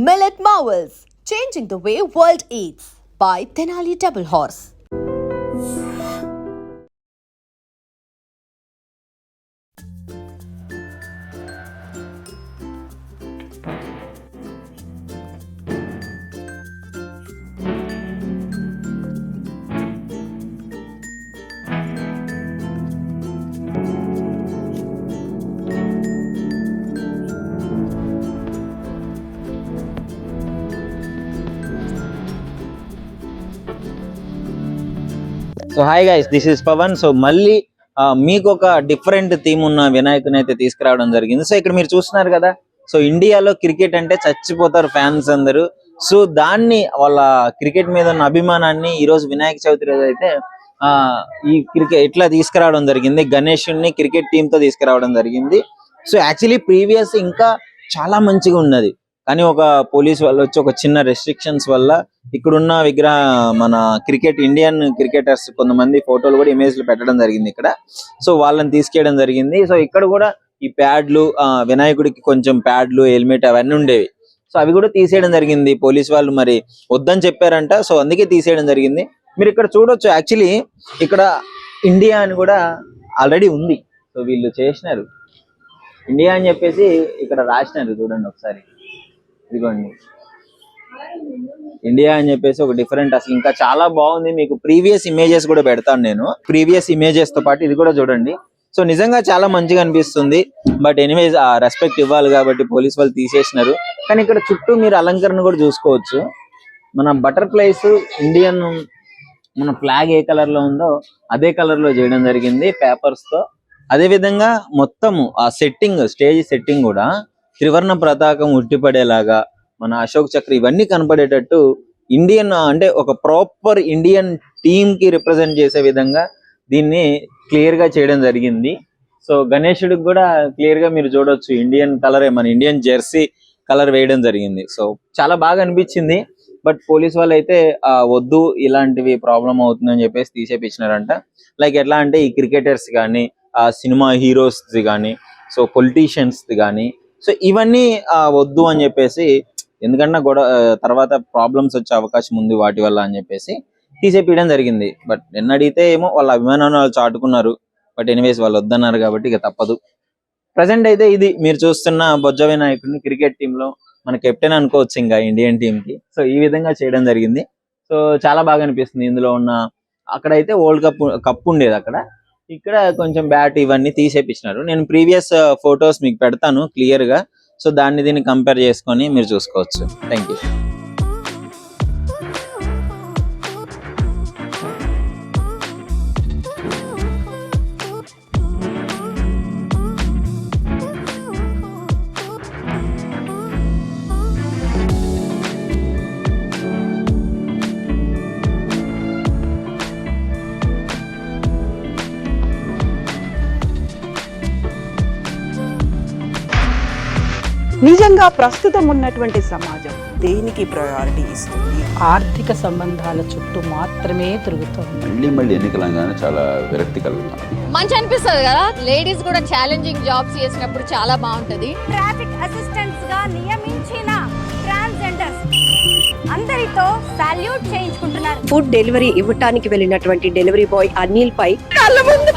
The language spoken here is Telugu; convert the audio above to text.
Millet Marvels, changing the way world eats by Tenali Double Horse. So hi guys, this is Pavan. So మళ్ళీ మీకు ఒక డిఫరెంట్ థీమ్ ఉన్న వినాయకుని అయితే తీసుకురావడం జరిగింది. సో ఇక్కడ మీరు చూస్తున్నారు కదా, సో ఇండియాలో క్రికెట్ అంటే చచ్చిపోతారు ఫ్యాన్స్ అందరూ. సో దాన్ని వాళ్ళ క్రికెట్ మీద ఉన్న అభిమానాన్ని ఈ రోజు వినాయక చవితి రోజు అయితే ఈ క్రికెట్ ఇట్లా తీసుకురావడం జరిగింది. గణేషుని క్రికెట్ టీమ్ తో తీసుకురావడం జరిగింది. సో యాక్చువల్లీ ప్రీవియస్ ఇంకా చాలా మంచిగా ఉన్నది, కానీ ఒక పోలీస్ వాళ్ళు వచ్చి ఒక చిన్న రెస్ట్రిక్షన్స్ వల్ల ఇక్కడున్న విగ్రహ మన క్రికెట్ ఇండియన్ క్రికెటర్స్ కొంతమంది ఫోటోలు కూడా ఇమేజ్లు పెట్టడం జరిగింది ఇక్కడ. సో వాళ్ళని తీసుకెళ్ళడం జరిగింది. సో ఇక్కడ కూడా ఈ ప్యాడ్లు వినాయకుడికి కొంచెం ప్యాడ్లు హెల్మెట్ అవన్నీ ఉండేవి. సో అవి కూడా తీసేయడం జరిగింది. పోలీస్ వాళ్ళు మరి వద్దని చెప్పారంట, సో అందుకే తీసేయడం జరిగింది. మీరు ఇక్కడ చూడొచ్చు, యాక్చువల్లీ ఇక్కడ ఇండియా అని కూడా ఆల్రెడీ ఉంది. సో వీళ్ళు చేసినారు ఇండియా అని చెప్పేసి ఇక్కడ రాసినారు, చూడండి ఒకసారి. ఇదిగోండి ఇండియా అని చెప్పేసి ఒక డిఫరెంట్, అసలు ఇంకా చాలా బాగుంది. మీకు ప్రీవియస్ ఇమేజెస్ కూడా పెడతాను నేను, ప్రీవియస్ ఇమేజెస్ తో పాటు ఇది కూడా చూడండి. సో నిజంగా చాలా మంచిగా అనిపిస్తుంది. బట్ ఎనీవేస్ ఆ రెస్పెక్ట్ ఇవ్వాలి కాబట్టి పోలీస్ వాళ్ళు తీసేసినారు. కానీ ఇక్కడ చుట్టూ మీరు అలంకరణ కూడా చూసుకోవచ్చు. మన బటర్ఫ్లైస్ ఇండియన్ మన ఫ్లాగ్ ఏ కలర్ లో ఉందో అదే కలర్ లో చేయడం జరిగింది పేపర్స్ తో. అదే విధంగా మొత్తము ఆ సెట్టింగ్, స్టేజ్ సెట్టింగ్ కూడా త్రివర్ణ పతాకం ఉట్టిపడేలాగా, మన అశోక్ చక్ర ఇవన్నీ కనపడేటట్టు ఇండియన్ అంటే ఒక ప్రాపర్ ఇండియన్ టీమ్ కి రిప్రజెంట్ చేసే విధంగా దీన్ని క్లియర్ గా చేయడం జరిగింది. సో గణేశుడికి కూడా క్లియర్ గా మీరు చూడొచ్చు ఇండియన్ కలరే, మన ఇండియన్ జెర్సీ కలర్ వేయడం జరిగింది. సో చాలా బాగా అనిపించింది. బట్ పోలీస్ వాళ్ళు అయితే వద్దు, ఇలాంటివి ప్రాబ్లం అవుతుందని చెప్పేసి తీసేపించినారంట. లైక్ ఎట్లా అంటే ఈ క్రికెటర్స్ కానీ, సినిమా హీరోస్ కానీ, సో పొలిటీషియన్స్ కానీ, సో ఇవన్నీ వద్దు అని చెప్పేసి, ఎందుకంటే తర్వాత ప్రాబ్లమ్స్ వచ్చే అవకాశం ఉంది వాటి వల్ల అని చెప్పేసి తీసేపీయడం జరిగింది. బట్ నిన్న అడిగితే ఏమో వాళ్ళ అభిమానాన్ని వాళ్ళు చాటుకున్నారు. బట్ ఎనీవేస్ వాళ్ళు వద్దన్నారు కాబట్టి ఇక తప్పదు. ప్రజెంట్ అయితే ఇది మీరు చూస్తున్న బొజ్జ వినాయకుడిని క్రికెట్ టీమ్ లో మన కెప్టెన్ అనుకోవచ్చు ఇంకా ఇండియన్ టీమ్ కి. సో ఈ విధంగా చేయడం జరిగింది. సో చాలా బాగా అనిపిస్తుంది. ఇందులో ఉన్న అక్కడైతే వరల్డ్ కప్ ఉండేది అక్కడ, ఇక్కడ కొంచెం బ్యాట్ ఇవన్నీ తీసేపించినారు. నేను ప్రీవియస్ ఫొటోస్ మీకు పెడతాను క్లియర్ గా. సో దాన్ని దీన్ని కంపేర్ చేసుకొని మీరు చూసుకోవచ్చు. Thank you. నిజంగా ప్రస్తుతం ఉన్నటువంటి సమాజం దేనికి ప్రయారిటీ ఇస్తుంది? ఆర్థిక సంబంధాల చుట్టూ మాత్రమే తిరుగుతుంది. మళ్ళీ ఎన్నికలంగానే చాలా విరక్తి కలుగుతాం. మంచి అనిపిస్తుంది కదా, లేడీస్ కూడా ఛాలెంజింగ్ జాబ్స్ చేసినప్పుడు చాలా బాగుంటది. ట్రాఫిక్ అసిస్టెంట్స్ గా నియమించిన ట్రాన్స్జెండర్స్ అందరితో సాల్యూట్ చేయించుకుంటున్నారు. ఫుడ్ డెలివరీ ఇవ్వటానికి వెళ్ళినటువంటి డెలివరీ బాయ్ అనిల్ పై కళ్ళ ముందు